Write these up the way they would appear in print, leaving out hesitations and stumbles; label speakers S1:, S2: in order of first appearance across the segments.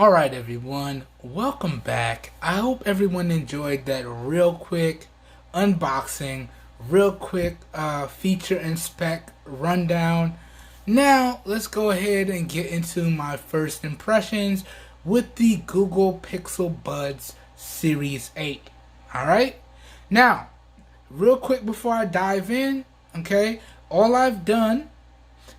S1: Alright everyone, welcome back. I hope everyone enjoyed that real quick unboxing, real quick feature and spec rundown. Now let's go ahead and get into my first impressions with the Google Pixel Buds Series 8. Alright, now real quick before I dive in, okay, all I've done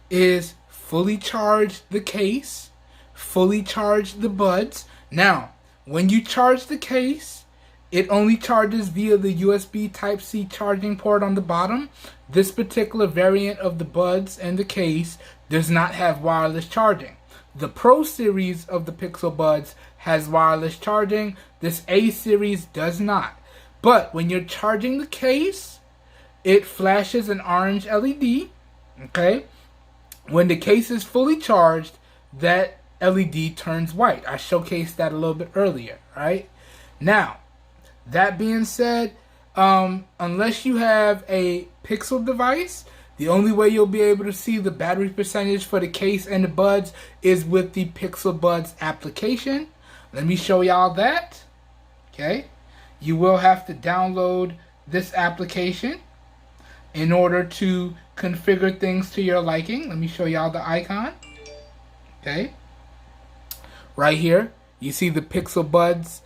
S1: is fully charge the case, fully charge the buds. Now, when you charge the case, it only charges via the USB Type-C charging port on the bottom. This particular variant of the buds and the case does not have wireless charging. The Pro series of the Pixel Buds has wireless charging. This A series does not. But when you're charging the case, it flashes an orange LED, okay? When the case is fully charged, that LED turns white. I showcased that a little bit earlier, right? Now, that being said, unless you have a Pixel device, the only way you'll be able to see the battery percentage for the case and the buds is with the Pixel Buds application. Let me show y'all that, okay? You will have to download this application in order to configure things to your liking. Let me show y'all the icon. Okay. Right here, you see the Pixel Buds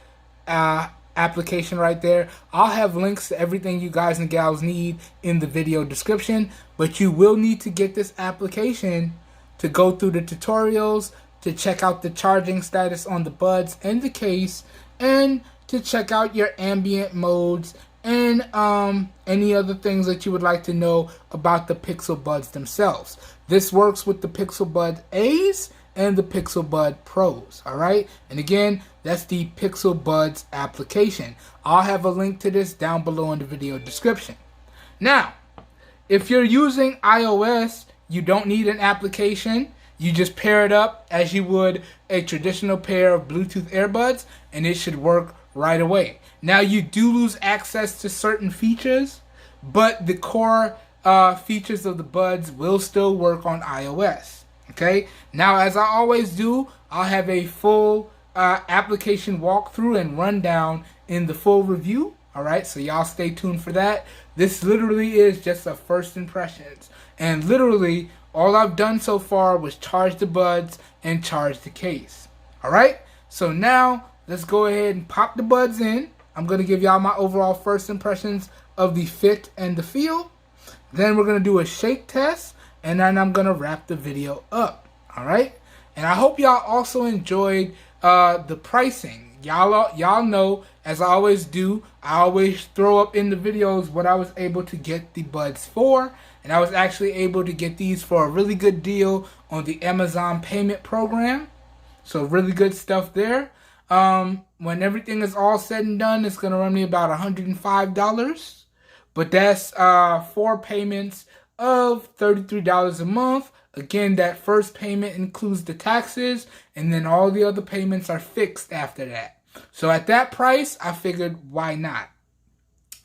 S1: application right there. I'll have links to everything you guys and gals need in the video description, but you will need to get this application to go through the tutorials, to check out the charging status on the buds and the case, and to check out your ambient modes and any other things that you would like to know about the Pixel Buds themselves. This works with the Pixel Bud A's and the Pixel Bud Pros, alright? And again, that's the Pixel Buds application. I'll have a link to this down below in the video description. Now, if you're using iOS, you don't need an application. You just pair it up as you would a traditional pair of Bluetooth earbuds, and it should work right away. Now, you do lose access to certain features, but the core features of the buds will still work on iOS. Okay, now as I always do, I'll have a full application walkthrough and rundown in the full review. Alright, so y'all stay tuned for that. This literally is just a first impressions. And literally, all I've done so far was charge the buds and charge the case. Alright, so now let's go ahead and pop the buds in. I'm going to give y'all my overall first impressions of the fit and the feel. Then we're going to do a shake test, and then I'm going to wrap the video up. Alright? And I hope y'all also enjoyed the pricing. Y'all know, as I always do, I always throw up in the videos what I was able to get the buds for. And I was actually able to get these for a really good deal on the Amazon payment program. So really good stuff there. When everything is all said and done, it's going to run me about $105. But that's 4 payments of $33 a month. Again, that first payment includes the taxes, and then all the other payments are fixed after that. So at that price, I figured, why not?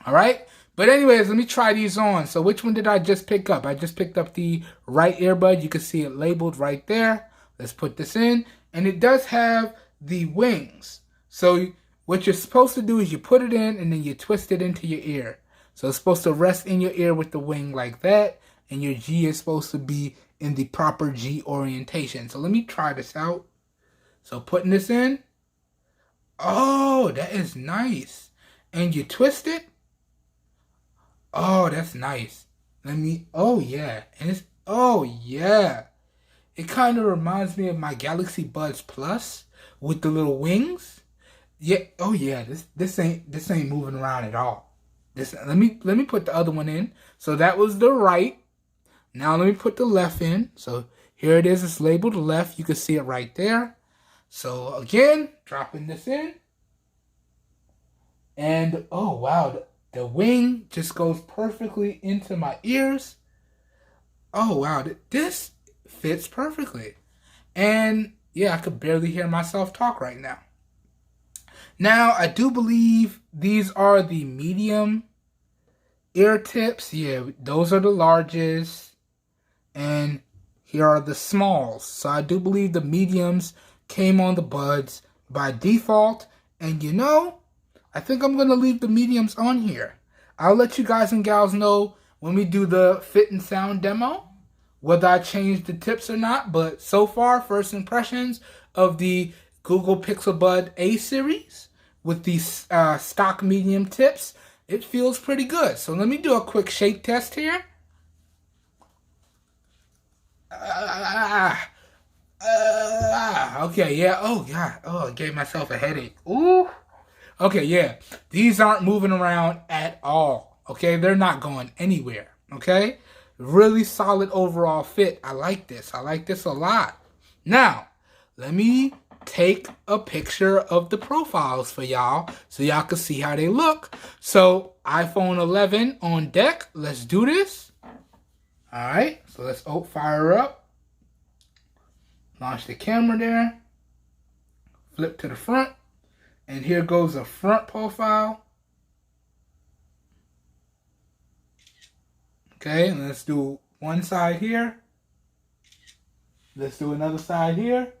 S1: Alright? But anyways, let me try these on. So which one did I just pick up? I just picked up the right earbud. You can see it labeled right there. Let's put this in. And it does have the wings. So what you're supposed to do is you put it in and then you twist it into your ear. So it's supposed to rest in your ear with the wing like that. And your G is supposed to be in the proper G orientation. So let me try this out. So putting this in. Oh, that is nice. And you twist it. Oh, that's nice. Oh yeah. And it's, oh yeah. It kind of reminds me of my Galaxy Buds Plus with the little wings. Yeah, oh yeah, this ain't moving around at all. Let me put the other one in. So that was the right. Now let me put the left in. So here it is. It's labeled left. You can see it right there. So again, dropping this in. And oh wow, the wing just goes perfectly into my ears. Oh wow, this fits perfectly. And yeah, I could barely hear myself talk right now. Now, I do believe these are the medium ear tips. Yeah, those are the largest. And here are the smalls. So I do believe the mediums came on the buds. by default. And you know, I think I'm going to leave the mediums on here. I'll let you guys and gals know when we do the fit and sound demo whether I change the tips or not. But so far, first impressions of the Google Pixel Bud A series with these stock medium tips, it feels pretty good. So let me do a quick shake test here. Okay, yeah. Oh, God. Oh, I gave myself a headache. Ooh. Okay, yeah. These aren't moving around at all. Okay, they're not going anywhere. Okay, really solid overall fit. I like this. I like this a lot. Now, let me take a picture of the profiles for y'all so y'all can see how they look. So, iPhone 11 on deck. Let's do this. All right, so let's fire up. Launch the camera there. Flip to the front. And here goes a front profile. Okay, and let's do one side here. Let's do another side here.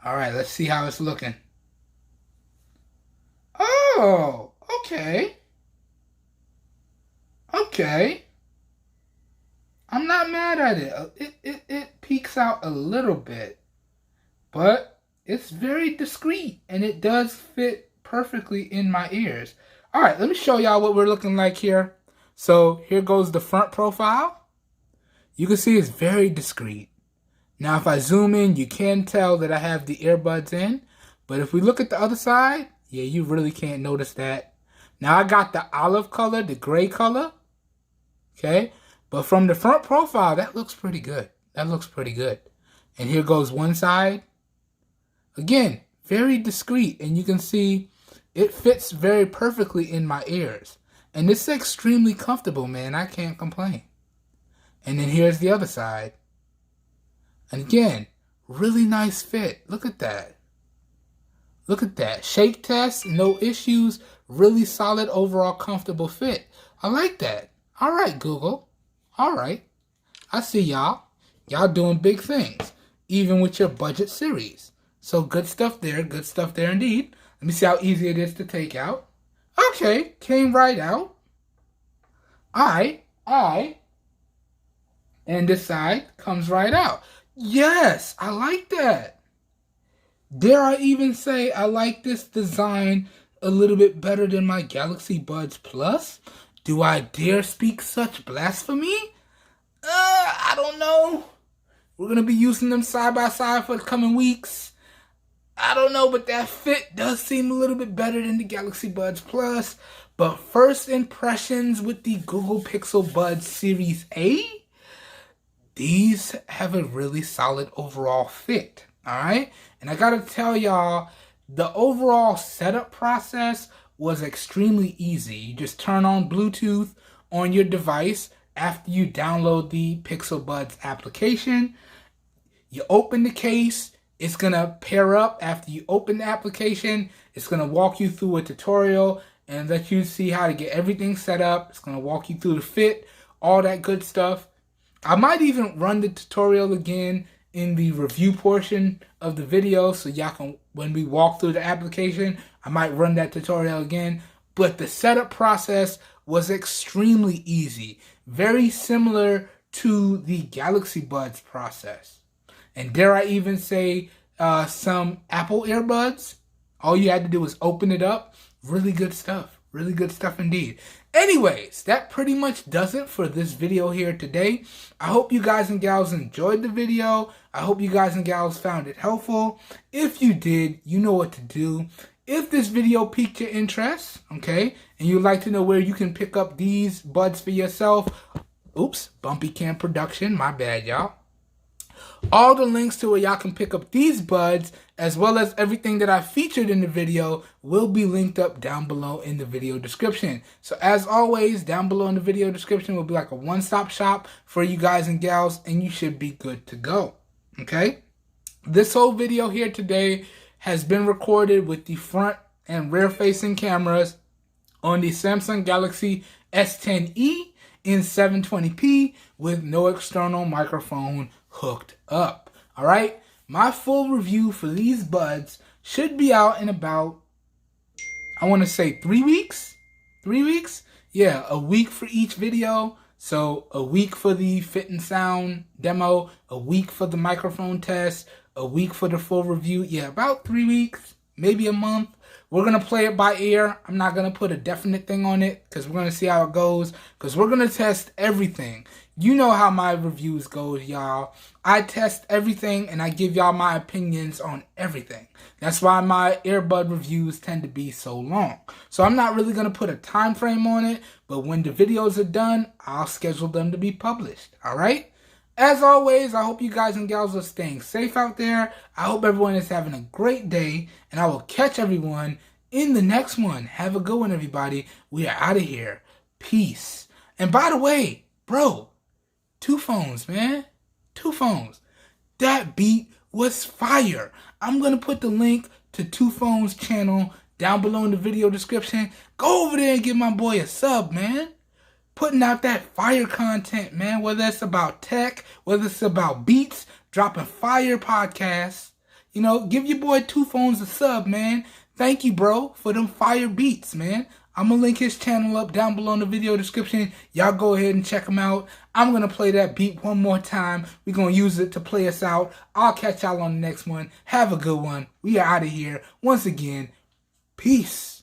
S1: All right, let's see how it's looking. Oh, okay. Okay. I'm not mad at it. It peeks out a little bit, but it's very discreet and it does fit perfectly in my ears. All right, let me show y'all what we're looking like here. So here goes the front profile. You can see it's very discreet. Now if I zoom in, you can tell that I have the earbuds in, but if we look at the other side, yeah, you really can't notice that. Now I got the olive color, the gray color, okay? But from the front profile, that looks pretty good. That looks pretty good. And here goes one side. Again, very discreet. And you can see it fits very perfectly in my ears. And it's extremely comfortable, man. I can't complain. And then here's the other side. And again, really nice fit. Look at that. Look at that. Shake test, no issues. Really solid overall comfortable fit. I like that. All right, Google. All right, I see y'all. Y'all doing big things, even with your budget series. So good stuff there indeed. Let me see how easy it is to take out. Okay, came right out. All right. And this side comes right out. Yes, I like that. Dare I even say I like this design a little bit better than my Galaxy Buds Plus? Do I dare speak such blasphemy? I don't know. We're going to be using them side by side for the coming weeks. I don't know, but that fit does seem a little bit better than the Galaxy Buds Plus. But first impressions with the Google Pixel Buds Series A, these have a really solid overall fit. Alright? And I got to tell y'all, the overall setup process was extremely easy. You just turn on Bluetooth on your device after you download the Pixel Buds application. You open the case. It's going to pair up after you open the application. It's going to walk you through a tutorial and let you see how to get everything set up. It's going to walk you through the fit, all that good stuff. I might even run the tutorial again in the review portion of the video so y'all can, when we walk through the application, I might run that tutorial again. But the setup process was extremely easy, very similar to the Galaxy Buds process. And dare I even say some Apple earbuds, all you had to do was open it up. Really good stuff indeed. Anyways, that pretty much does it for this video here today. I hope you guys and gals enjoyed the video. I hope you guys and gals found it helpful. If you did, you know what to do. If this video piqued your interest, okay, and you'd like to know where you can pick up these buds for yourself, oops, Bumpy Cam Production, my bad, y'all. All the links to where y'all can pick up these buds, as well as everything that I featured in the video, will be linked up down below in the video description. So as always, down below in the video description will be like a one-stop shop for you guys and gals, and you should be good to go, okay? This whole video here today has been recorded with the front and rear-facing cameras on the Samsung Galaxy S10e in 720p with no external microphone hooked up. All right, my full review for these buds should be out in about, I want to say 3 weeks. 3 weeks? Yeah, a week for each video. So a week for the fit and sound demo, a week for the microphone test, a week for the full review. Yeah, about 3 weeks, maybe a month. We're going to play it by ear. I'm not going to put a definite thing on it because we're going to see how it goes, because we're going to test everything. You know how my reviews go, y'all. I test everything and I give y'all my opinions on everything. That's why my earbud reviews tend to be so long. So I'm not really going to put a time frame on it, but when the videos are done, I'll schedule them to be published. All right? As always, I hope you guys and gals are staying safe out there. I hope everyone is having a great day, and I will catch everyone in the next one. Have a good one, everybody. We are out of here. Peace. And by the way, bro, 2 phones, man. 2 phones. That beat was fire. I'm going to put the link to 2 Phones channel down below in the video description. Go over there and give my boy a sub, man. Putting out that fire content, man. Whether it's about tech, whether it's about beats, dropping fire podcasts. You know, give your boy 2 Phones a sub, man. Thank you, bro, for them fire beats, man. I'm going to link his channel up down below in the video description. Y'all go ahead and check him out. I'm going to play that beat one more time. We're going to use it to play us out. I'll catch y'all on the next one. Have a good one. We are out of here. Once again, peace.